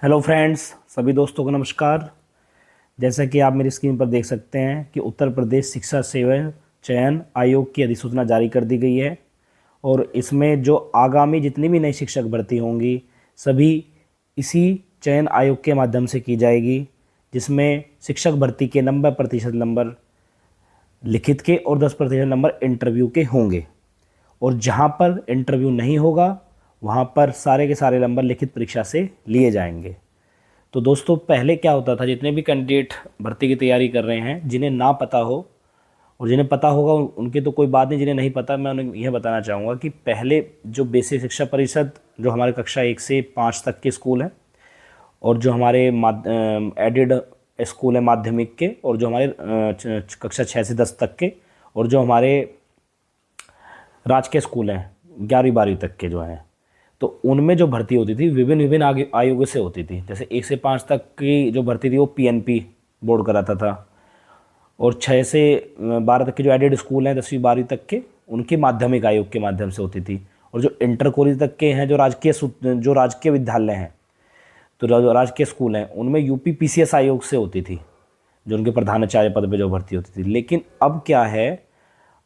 Hello friends, सभी दोस्तों को नमस्कार। जैसा कि आप मेरी स्क्रीन पर देख सकते हैं कि उत्तर प्रदेश शिक्षा सेवा चयन आयोग की अधिसूचना जारी कर दी गई है और इसमें जो आगामी जितनी भी नई शिक्षक भर्ती होंगी सभी इसी चयन आयोग के माध्यम से की जाएगी, जिसमें शिक्षक भर्ती के 90% नंबर लिखित के और 10% नंबर इंटरव्यू के होंगे। और जहाँ पर इंटरव्यू नहीं होगा वहाँ पर सारे के सारे नंबर लिखित परीक्षा से लिए जाएंगे। तो दोस्तों, पहले क्या होता था, जितने भी कैंडिडेट भर्ती की तैयारी कर रहे हैं जिन्हें ना पता हो और जिन्हें पता होगा उनकी तो कोई बात नहीं, जिन्हें नहीं पता मैं उन्हें यह बताना चाहूँगा कि पहले जो बेसिक शिक्षा परिषद जो हमारे कक्षा 1 से 5 तक के स्कूल हैं और जो हमारे एडेड स्कूल है माध्यमिक के और जो हमारे कक्षा 6 से 10 तक के और जो हमारे राजकीय स्कूल हैं 11वीं 12वीं तक के जो हैं, तो उनमें जो भर्ती होती थी विभिन्न विभिन्न आयोगों से होती थी। जैसे 1 से 5 तक की जो भर्ती थी वो पीएनपी बोर्ड कराता था और 6 से 12 तक के जो एडेड स्कूल हैं 10वीं 12वीं तक के उनके माध्यमिक आयोग के माध्यम से होती थी। और जो इंटर कॉलेज तक के हैं जो राजकीय विद्यालय हैं, तो जो राजकीय स्कूल हैं उनमें यूपी पीसीएस आयोग से होती थी, जो उनके प्रधानाचार्य पद पर जो भर्ती होती थी। लेकिन अब क्या है,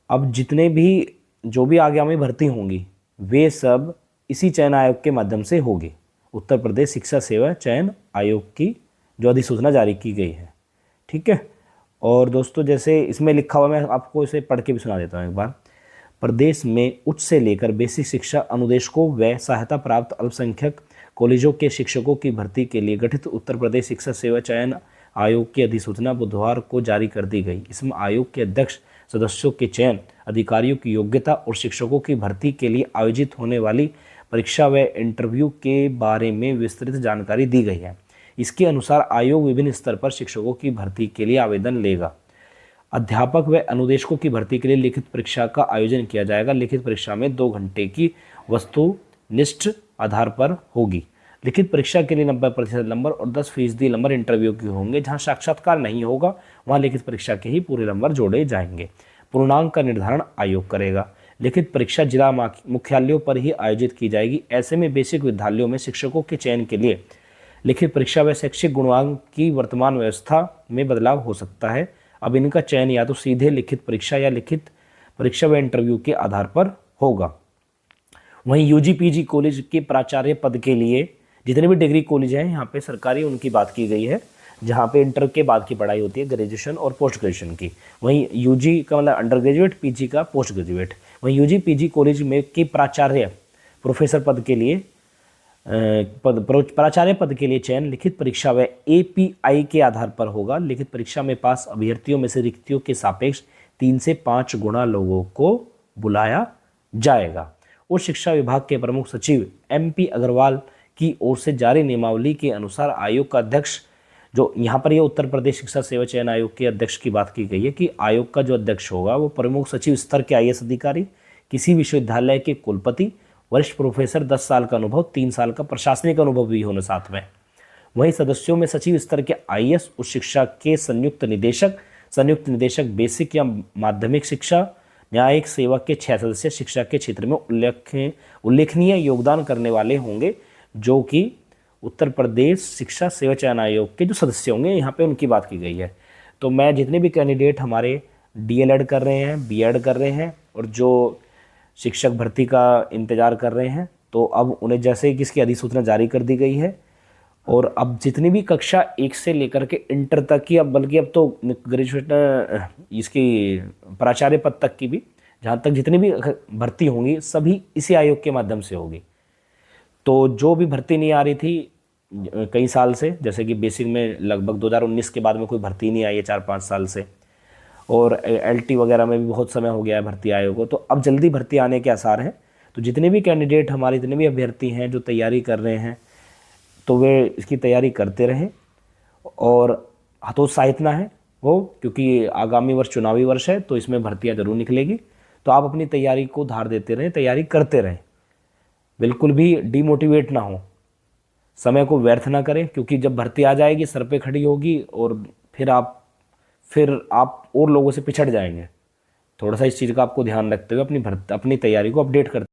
अब जितने भी जो भी आगामी भर्ती होंगी वे सब इसी चयन आयोग के माध्यम से होगी। उत्तर प्रदेश शिक्षा सेवा चयन आयोग की जो अधिसूचना जारी की गई है, ठीक है। और दोस्तों, जैसे इसमें लिखा हुआ, मैं आपको इसे पढ़ के भी सुना देता हूँ एक बार। प्रदेश में उच्च से लेकर बेसिक शिक्षा अनुदेशकों व सहायता प्राप्त अल्पसंख्यक कॉलेजों के शिक्षकों की भर्ती के लिए गठित उत्तर प्रदेश शिक्षा सेवा चयन आयोग की अधिसूचना बुधवार को जारी कर दी गई। इसमें आयोग के अध्यक्ष सदस्यों के चयन, अधिकारियों की योग्यता और शिक्षकों की भर्ती के लिए आयोजित होने वाली परीक्षा व इंटरव्यू के बारे में विस्तृत जानकारी दी गई है। इसके अनुसार आयोग विभिन्न स्तर पर शिक्षकों की भर्ती के लिए आवेदन लेगा। अध्यापक व अनुदेशकों की भर्ती के लिए लिखित परीक्षा का आयोजन किया जाएगा। लिखित परीक्षा में 2 घंटे की वस्तुनिष्ठ आधार पर होगी। लिखित परीक्षा के लिए 90% नंबर और 10% नंबर इंटरव्यू के होंगे। जहां साक्षात्कार नहीं होगा वहां लिखित परीक्षा के ही पूरे नंबर जोड़े जाएंगे। पूर्णांक का निर्धारण आयोग करेगा। लिखित परीक्षा जिला मुख्यालयों पर ही आयोजित की जाएगी। ऐसे में बेसिक विद्यालयों में शिक्षकों के चयन के लिए लिखित परीक्षा व शैक्षिक गुणांक की वर्तमान व्यवस्था में बदलाव हो सकता है। अब इनका चयन या तो सीधे लिखित परीक्षा या लिखित परीक्षा व इंटरव्यू के आधार पर होगा। वहीं यूजी पीजी कॉलेज के प्राचार्य पद के लिए जितने भी डिग्री कॉलेज हैं यहाँ पे सरकारी, उनकी बात की गई है, जहाँ पे इंटर के बाद की पढ़ाई होती है, ग्रेजुएशन और पोस्ट ग्रेजुएशन की। वहीं यूजी का मतलब अंडर ग्रेजुएट, पीजी का पोस्ट ग्रेजुएट। वहीं यूजी पीजी कॉलेज में के प्राचार्य प्रोफेसर पद के लिए प्राचार्य पद के लिए चयन लिखित परीक्षा व एपीआई के आधार पर होगा। लिखित परीक्षा में पास अभ्यर्थियों में से रिक्तियों के सापेक्ष 3 से 5 गुना लोगों को बुलाया जाएगा। उच्च शिक्षा विभाग के प्रमुख सचिव MP अग्रवाल की ओर से जारी नियमावली के अनुसार आयोग का अध्यक्ष, जो यहाँ पर ये उत्तर प्रदेश शिक्षा सेवा चयन आयोग के अध्यक्ष की बात की गई है कि आयोग का जो अध्यक्ष होगा वो प्रमुख सचिव स्तर के IAS अधिकारी, किसी विश्वविद्यालय के कुलपति, वरिष्ठ प्रोफेसर, 10 साल का अनुभव, 3 साल का प्रशासनिक अनुभव भी होने साथ में। वहीं सदस्यों में सचिव स्तर के IAS, उच्च शिक्षा के संयुक्त निदेशक बेसिक या माध्यमिक शिक्षा, न्यायिक सेवा के 6 सदस्य शिक्षा के क्षेत्र में उल्लेखनीय योगदान करने वाले होंगे, जो कि उत्तर प्रदेश शिक्षा सेवा चयन आयोग के जो सदस्य होंगे यहाँ पे उनकी बात की गई है। तो मैं जितने भी कैंडिडेट हमारे DLED कर रहे हैं, BEd कर रहे हैं और जो शिक्षक भर्ती का इंतज़ार कर रहे हैं, तो अब उन्हें जैसे ही इसकी अधिसूचना जारी कर दी गई है और अब जितनी भी कक्षा 1 से लेकर के इंटर तक की, अब बल्कि अब तो ग्रेजुएट इसकी प्राचार्य पद तक की भी, जहाँ तक जितनी भी भर्ती होंगी सभी इसी आयोग के माध्यम से होगी। तो जो भी भर्ती नहीं आ रही थी कई साल से, जैसे कि बेसिक में लगभग 2019 के बाद में कोई भर्ती नहीं आई है 4-5 साल से, और LT वगैरह में भी बहुत समय हो गया है भर्ती आयोग को, तो अब जल्दी भर्ती आने के आसार हैं। तो जितने भी कैंडिडेट हमारे, जितने भी अभ्यर्थी हैं जो तैयारी कर रहे हैं, तो वे इसकी तैयारी करते रहें और हतोत्साहित ना है वो, क्योंकि आगामी वर्ष चुनावी वर्ष है तो इसमें भर्तियाँ जरूर निकलेगी। तो आप अपनी तैयारी को धार देते रहें, तैयारी करते रहें, बिल्कुल भी डीमोटिवेट ना हो, समय को व्यर्थ ना करें, क्योंकि जब भर्ती आ जाएगी सर पे खड़ी होगी और फिर आप और लोगों से पिछड़ जाएंगे। थोड़ा सा इस चीज़ का आपको ध्यान रखते हुए अपनी तैयारी को अपडेट करते